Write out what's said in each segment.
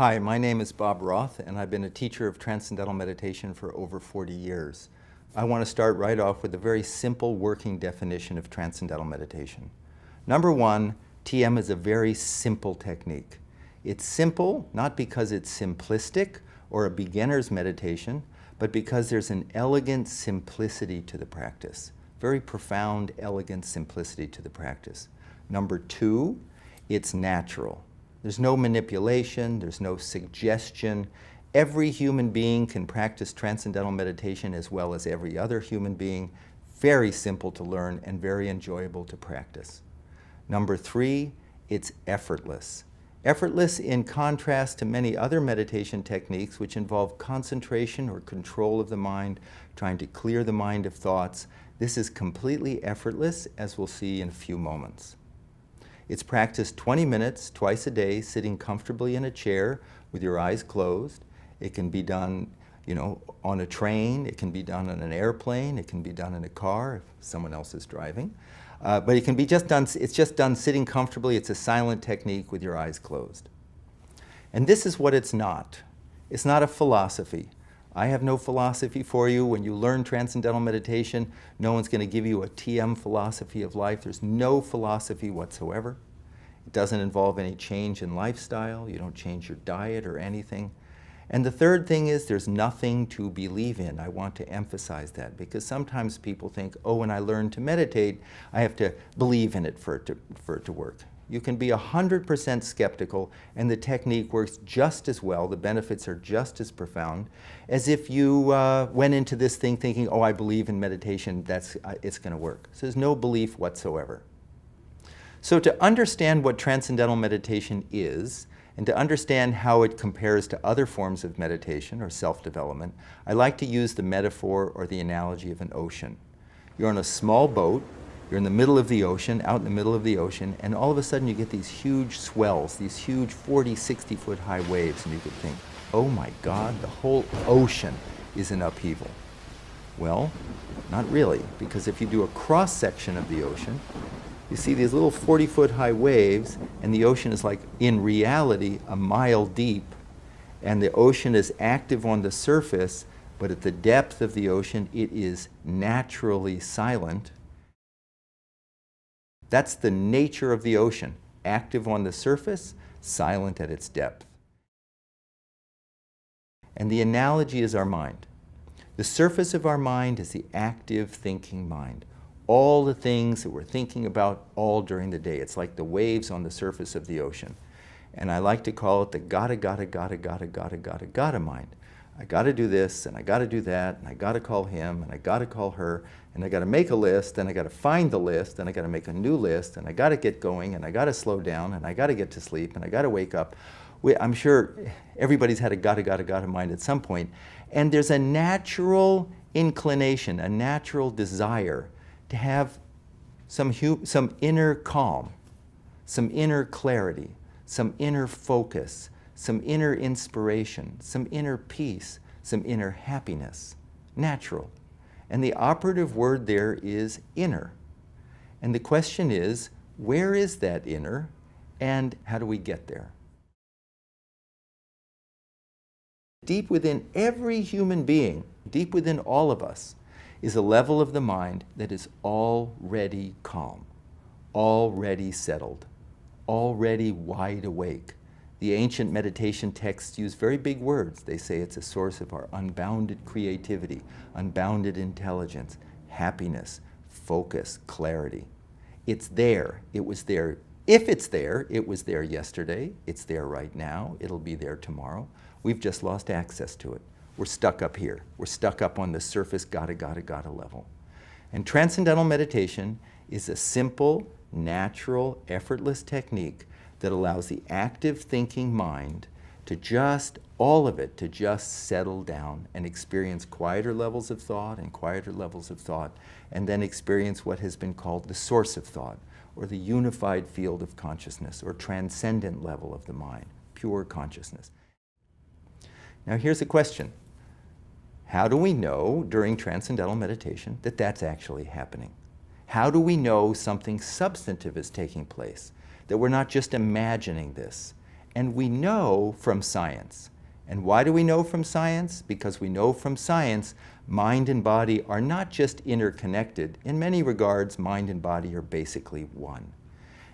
Hi, my name is Bob Roth, and I've been a teacher of Transcendental Meditation for over 40 years. I want to start right off with a very simple working definition of Transcendental Meditation. Number one, TM is a very simple technique. It's simple not because it's simplistic or a beginner's meditation, but because there's an elegant simplicity to the practice. Very profound, elegant simplicity to the practice. Number two, it's natural. There's no manipulation, there's no suggestion. Every human being can practice Transcendental Meditation as well as every other human being. Very simple to learn and very enjoyable to practice. Number three, it's effortless. Effortless in contrast to many other meditation techniques which involve concentration or control of the mind, trying to clear the mind of thoughts. This is completely effortless, as we'll see in a few moments. It's practiced 20 minutes twice a day, sitting comfortably in a chair with your eyes closed. It can be done, on a train. It can be done on an airplane. It can be done in a car if someone else is driving. But it can be it's just done sitting comfortably. It's a silent technique with your eyes closed. And this is what it's not. It's not a philosophy. I have no philosophy for you. When you learn Transcendental Meditation, no one's going to give you a TM philosophy of life. There's no philosophy whatsoever. It doesn't involve any change in lifestyle. You don't change your diet or anything. And the third thing is there's nothing to believe in. I want to emphasize that because sometimes people think, oh, when I learn to meditate, I have to believe in it for it to work. You can be 100% skeptical and the technique works just as well, the benefits are just as profound, as if you went into this thing thinking, oh, I believe in meditation, it's going to work. So there's no belief whatsoever. So to understand what Transcendental Meditation is, and to understand how it compares to other forms of meditation or self-development, I like to use the metaphor or the analogy of an ocean. You're on a small boat. You're in the middle of the ocean, out in the middle of the ocean, and all of a sudden you get these huge swells, these huge 40, 60-foot high waves, and you could think, oh my God, the whole ocean is in upheaval. Well, not really, because if you do a cross-section of the ocean, you see these little 40-foot high waves, and the ocean is like, in reality, a mile deep, and the ocean is active on the surface, but at the depth of the ocean, it is naturally silent. That's the nature of the ocean, active on the surface, silent at its depth. And the analogy is our mind. The surface of our mind is the active thinking mind. All the things that we're thinking about all during the day. It's like the waves on the surface of the ocean. And I like to call it the gotta mind. I gotta do this, and I gotta do that, and I gotta call him, and I gotta call her, and I gotta make a list, and I gotta find the list, and I gotta make a new list, and I gotta get going, and I gotta slow down, and I gotta get to sleep, and I gotta wake up. I'm sure everybody's had a gotta mind at some point. And there's a natural inclination, a natural desire to have some inner calm, some inner clarity, some inner focus, some inner inspiration, some inner peace, some inner happiness. Natural. And the operative word there is inner. And the question is, where is that inner, and how do we get there? Deep within every human being, deep within all of us, is a level of the mind that is already calm, already settled, already wide awake. The ancient meditation texts use very big words. They say it's a source of our unbounded creativity, unbounded intelligence, happiness, focus, clarity. It's there. It was there. If it's there, it was there yesterday. It's there right now. It'll be there tomorrow. We've just lost access to it. We're stuck up here. We're stuck up on the surface gotta level. And Transcendental Meditation is a simple, natural, effortless technique that allows the active thinking mind to all of it, to just settle down and experience quieter levels of thought and quieter levels of thought, and then experience what has been called the source of thought, or the unified field of consciousness, or transcendent level of the mind, pure consciousness. Now here's a question. How do we know during Transcendental Meditation that that's actually happening? How do we know something substantive is taking place? That we're not just imagining this And we know from science. And why do we know from science? Because we know from science mind and body are not just interconnected. In many regards, mind and body are basically one.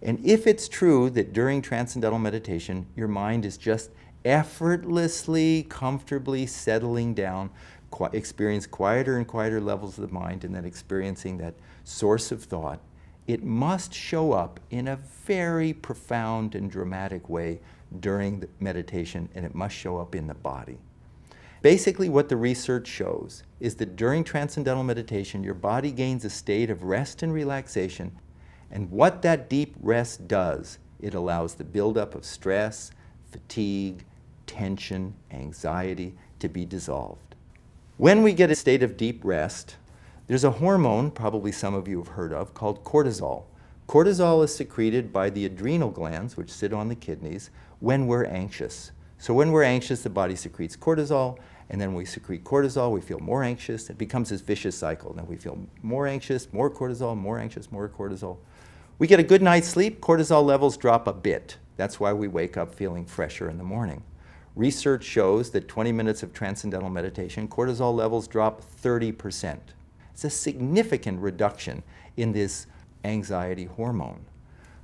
And if it's true that during transcendental meditation, your mind is just effortlessly, comfortably settling down, experience quieter and quieter levels of the mind, and then experiencing that source of thought, it must show up in a very profound and dramatic way during the meditation, and it must show up in the body. Basically, what the research shows is that during transcendental meditation, your body gains a state of rest and relaxation, and what that deep rest does, it allows the buildup of stress, fatigue, tension, anxiety to be dissolved. When we get a state of deep rest, there's a hormone, probably some of you have heard of, called cortisol. Cortisol is secreted by the adrenal glands, which sit on the kidneys, when we're anxious. So when we're anxious, the body secretes cortisol, and then we secrete cortisol, we feel more anxious. It becomes this vicious cycle. Then we feel more anxious, more cortisol, more anxious, more cortisol. We get a good night's sleep, cortisol levels drop a bit. That's why we wake up feeling fresher in the morning. Research shows that 20 minutes of transcendental meditation, cortisol levels drop 30%. It's a significant reduction in this anxiety hormone.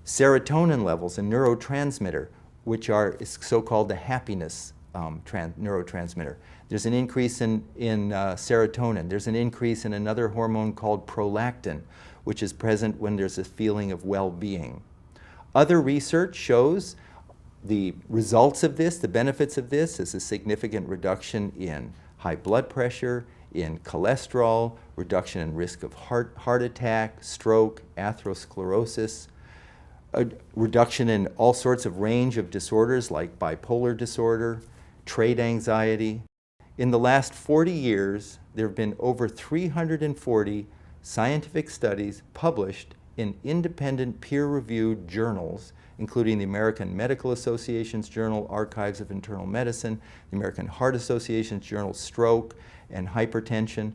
Serotonin levels, a neurotransmitter, which are so-called the happiness neurotransmitter. There's an increase in serotonin. There's an increase in another hormone called prolactin, which is present when there's a feeling of well-being. Other research shows the results of this, the benefits of this, is a significant reduction in high blood pressure, in cholesterol, reduction in risk of heart attack, stroke, atherosclerosis, a reduction in all sorts of range of disorders like bipolar disorder, trait anxiety. In the last 40 years, there have been over 340 scientific studies published in independent peer-reviewed journals, including the American Medical Association's Journal, Archives of Internal Medicine, the American Heart Association's Journal, Stroke and Hypertension.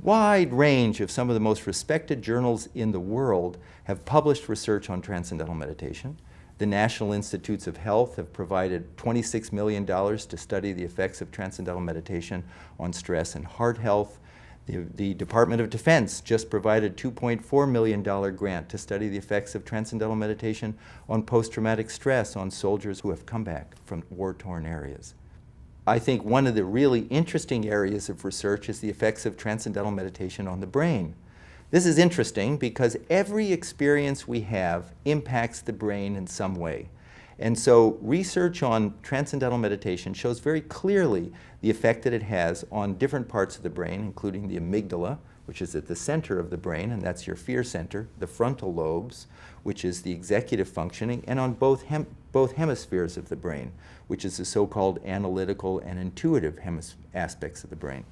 Wide range of some of the most respected journals in the world have published research on transcendental meditation. The National Institutes of Health have provided $26 million to study the effects of transcendental meditation on stress and heart health. The Department of Defense just provided a $2.4 million grant to study the effects of transcendental meditation on post-traumatic stress on soldiers who have come back from war-torn areas. I think one of the really interesting areas of research is the effects of transcendental meditation on the brain. This is interesting because every experience we have impacts the brain in some way. And so research on transcendental meditation shows very clearly the effect that it has on different parts of the brain, including the amygdala, which is at the center of the brain, and that's your fear center, the frontal lobes, which is the executive functioning, and on both hemispheres of the brain, which is the so-called analytical and intuitive aspects of the brain.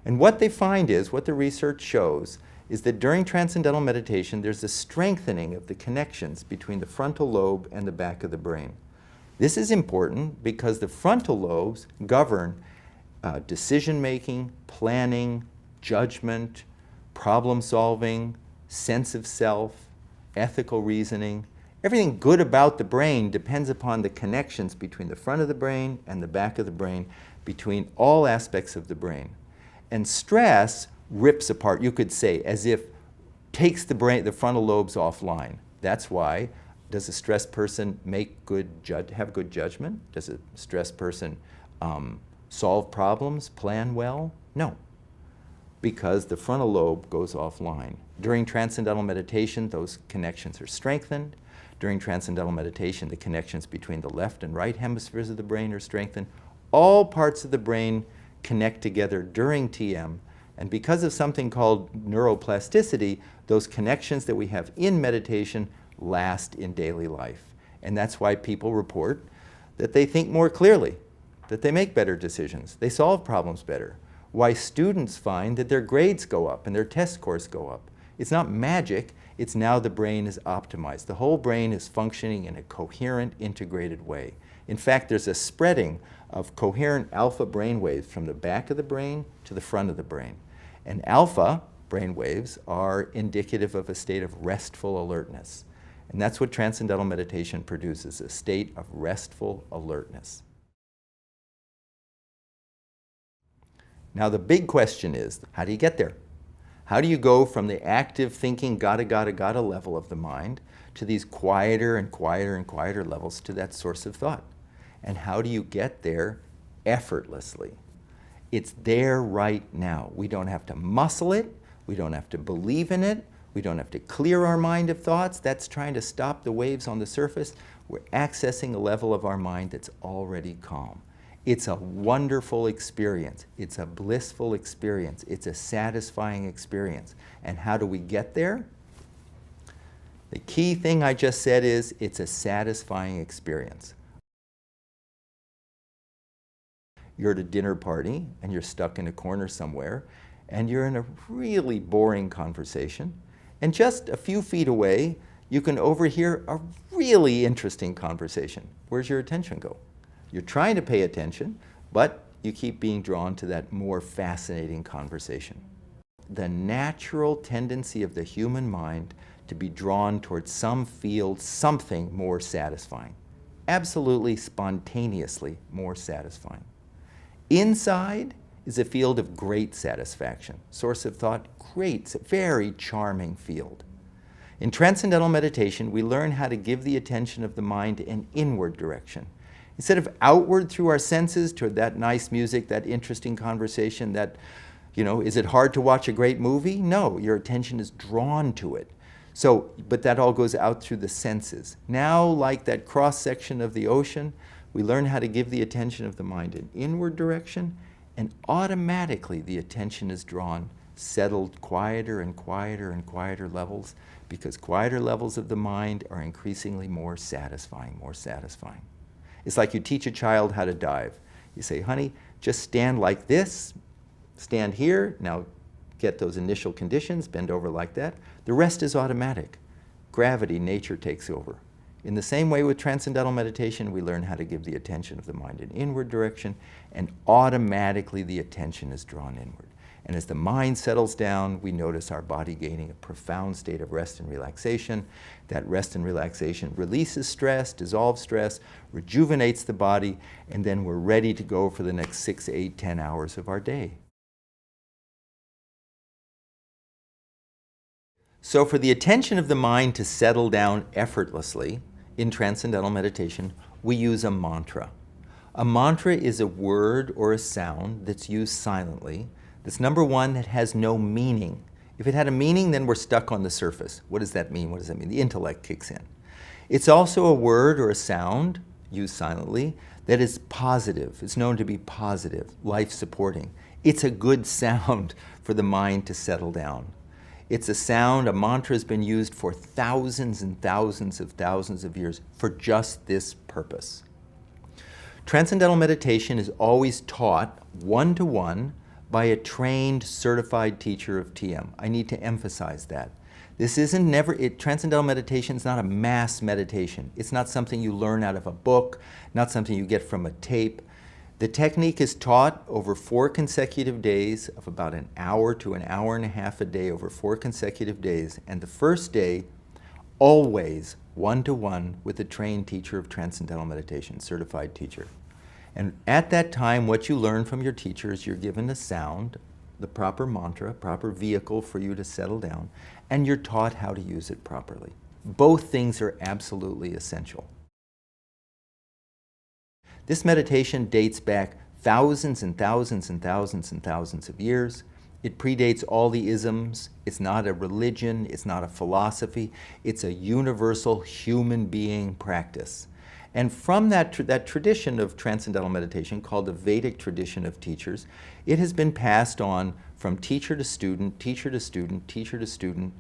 And what they find is, what the research shows, is that during transcendental meditation, there's a strengthening of the connections between the frontal lobe and the back of the brain. This is important because the frontal lobes govern decision-making, planning, judgment, problem-solving, sense of self, ethical reasoning. Everything good about the brain depends upon the connections between the front of the brain and the back of the brain, between all aspects of the brain. And stress rips apart, you could say, as if takes the frontal lobes offline. That's why, does a stressed person have good judgment? Does a stressed person solve problems, plan well? No, because the frontal lobe goes offline. During transcendental meditation, those connections are strengthened. During transcendental meditation, the connections between the left and right hemispheres of the brain are strengthened. All parts of the brain connect together during TM. And because of something called neuroplasticity, those connections that we have in meditation last in daily life. And that's why people report that they think more clearly, that they make better decisions, they solve problems better. Why students find that their grades go up and their test scores go up. It's not magic, it's now the brain is optimized. The whole brain is functioning in a coherent, integrated way. In fact, there's a spreading of coherent alpha brain waves from the back of the brain to the front of the brain. And alpha brain waves are indicative of a state of restful alertness. And that's what Transcendental Meditation produces, a state of restful alertness. Now the big question is, how do you get there? How do you go from the active thinking, gotta level of the mind to these quieter and quieter and quieter levels to that source of thought? And how do you get there effortlessly? It's there right now. We don't have to muscle it. We don't have to believe in it. We don't have to clear our mind of thoughts. That's trying to stop the waves on the surface. We're accessing a level of our mind that's already calm. It's a wonderful experience. It's a blissful experience. It's a satisfying experience. And how do we get there? The key thing I just said is it's a satisfying experience. You're at a dinner party and you're stuck in a corner somewhere and you're in a really boring conversation, and just a few feet away you can overhear a really interesting conversation. Where's your attention go? You're trying to pay attention, but you keep being drawn to that more fascinating conversation. The natural tendency of the human mind to be drawn towards some field, something more satisfying. Absolutely spontaneously more satisfying. Inside is a field of great satisfaction. Source of thought, great, very charming field. In Transcendental Meditation, we learn how to give the attention of the mind an inward direction. Instead of outward through our senses toward that nice music, that interesting conversation, that, is it hard to watch a great movie? No, your attention is drawn to it. So, but that all goes out through the senses. Now, like that cross-section of the ocean, we learn how to give the attention of the mind an inward direction, and automatically the attention is drawn, settled quieter and quieter and quieter levels, because quieter levels of the mind are increasingly more satisfying, more satisfying. It's like you teach a child how to dive. You say, honey, just stand like this, stand here, now get those initial conditions, bend over like that. The rest is automatic. Gravity, nature takes over. In the same way with Transcendental Meditation, we learn how to give the attention of the mind an inward direction, and automatically the attention is drawn inward. And as the mind settles down, we notice our body gaining a profound state of rest and relaxation. That rest and relaxation releases stress, dissolves stress, rejuvenates the body, and then we're ready to go for the next 6, 8, 10 hours of our day. So for the attention of the mind to settle down effortlessly in Transcendental Meditation, we use a mantra. A mantra is a word or a sound that's used silently. That's number one, that has no meaning. If it had a meaning, then we're stuck on the surface. What does that mean? What does that mean? The intellect kicks in. It's also a word or a sound, used silently, that is positive. It's known to be positive, life-supporting. It's a good sound for the mind to settle down. It's a sound, a mantra has been used for thousands and thousands of years for just this purpose. Transcendental Meditation is always taught one-to-one by a trained, certified teacher of TM. I need to emphasize that. This isn't Transcendental Meditation is not a mass meditation. It's not something you learn out of a book, not something you get from a tape. The technique is taught over 4 consecutive days of about an hour to an hour and a half a day over 4 consecutive days. And the first day, always one-to-one with a trained teacher of Transcendental Meditation, certified teacher. And at that time, what you learn from your teacher is you're given a sound, the proper mantra, proper vehicle for you to settle down, and you're taught how to use it properly. Both things are absolutely essential. This meditation dates back thousands and thousands and thousands and thousands of years. It predates all the isms. It's not a religion. It's not a philosophy. It's a universal human being practice. And from that tradition of Transcendental Meditation, called the Vedic tradition of teachers, it has been passed on from teacher to student, teacher to student, teacher to student,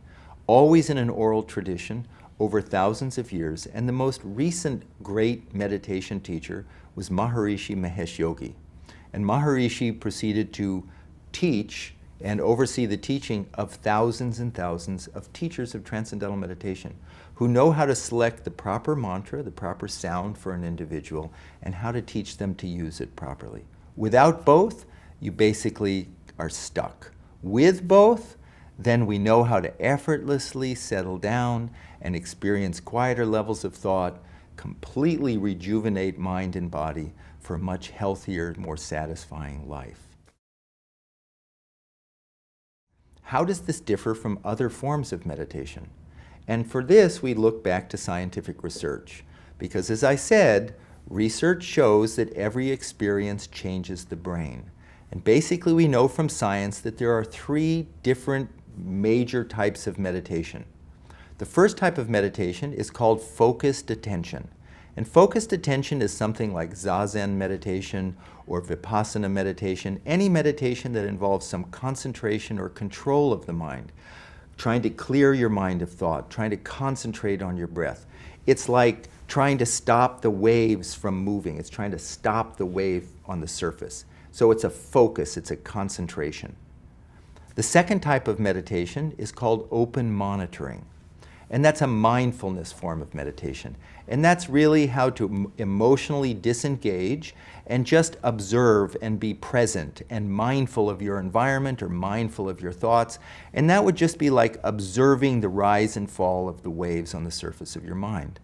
always in an oral tradition over thousands of years. And the most recent great meditation teacher was Maharishi Mahesh Yogi. And Maharishi proceeded to teach and oversee the teaching of thousands and thousands of teachers of Transcendental Meditation who know how to select the proper mantra, the proper sound for an individual, and how to teach them to use it properly. Without both, you basically are stuck. With both, then we know how to effortlessly settle down and experience quieter levels of thought, completely rejuvenate mind and body for a much healthier, more satisfying life. How does this differ from other forms of meditation? And for this, we look back to scientific research. Because as I said, research shows that every experience changes the brain. And basically we know from science that there are three different major types of meditation. The first type of meditation is called focused attention. And focused attention is something like Zazen meditation or Vipassana meditation, any meditation that involves some concentration or control of the mind, trying to clear your mind of thought, trying to concentrate on your breath. It's like trying to stop the waves from moving. It's trying to stop the wave on the surface. So it's a focus, it's a concentration. The second type of meditation is called open monitoring. And that's a mindfulness form of meditation. And that's really how to emotionally disengage and just observe and be present and mindful of your environment or mindful of your thoughts. And that would just be like observing the rise and fall of the waves on the surface of your mind.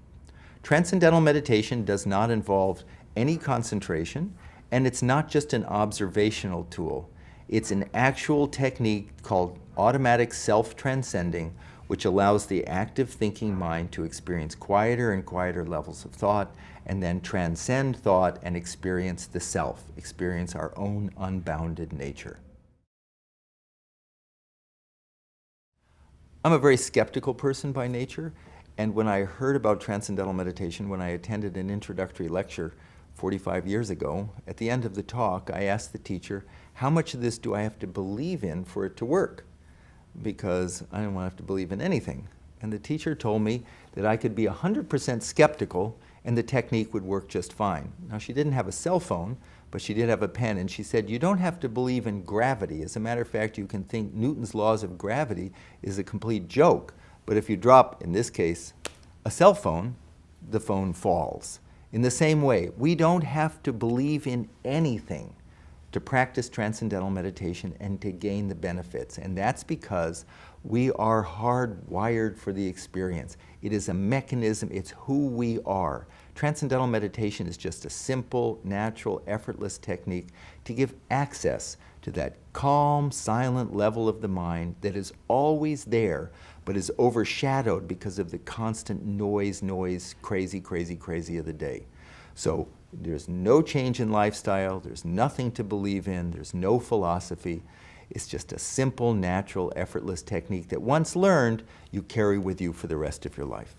Transcendental meditation does not involve any concentration, and it's not just an observational tool. It's an actual technique called automatic self-transcending, which allows the active thinking mind to experience quieter and quieter levels of thought, and then transcend thought and experience the self, experience our own unbounded nature. I'm a very skeptical person by nature, and when I heard about Transcendental meditation, when I attended an introductory lecture 45 years ago, at the end of the talk, I asked the teacher, how much of this do I have to believe in for it to work? Because I didn't want to have to believe in anything. And the teacher told me that I could be 100% skeptical and the technique would work just fine. Now, she didn't have a cell phone, but she did have a pen, and she said, you don't have to believe in gravity. As a matter of fact, you can think Newton's laws of gravity is a complete joke, but if you drop, in this case, a cell phone, the phone falls. In the same way, we don't have to believe in anything to practice transcendental meditation and to gain the benefits. And that's because we are hardwired for the experience. It is a mechanism, it's who we are. Transcendental meditation is just a simple, natural, effortless technique to give access to that calm, silent level of the mind that is always there, but is overshadowed because of the constant noise, crazy of the day. So there's no change in lifestyle, there's nothing to believe in, there's no philosophy. It's just a simple, natural, effortless technique that once learned, you carry with you for the rest of your life.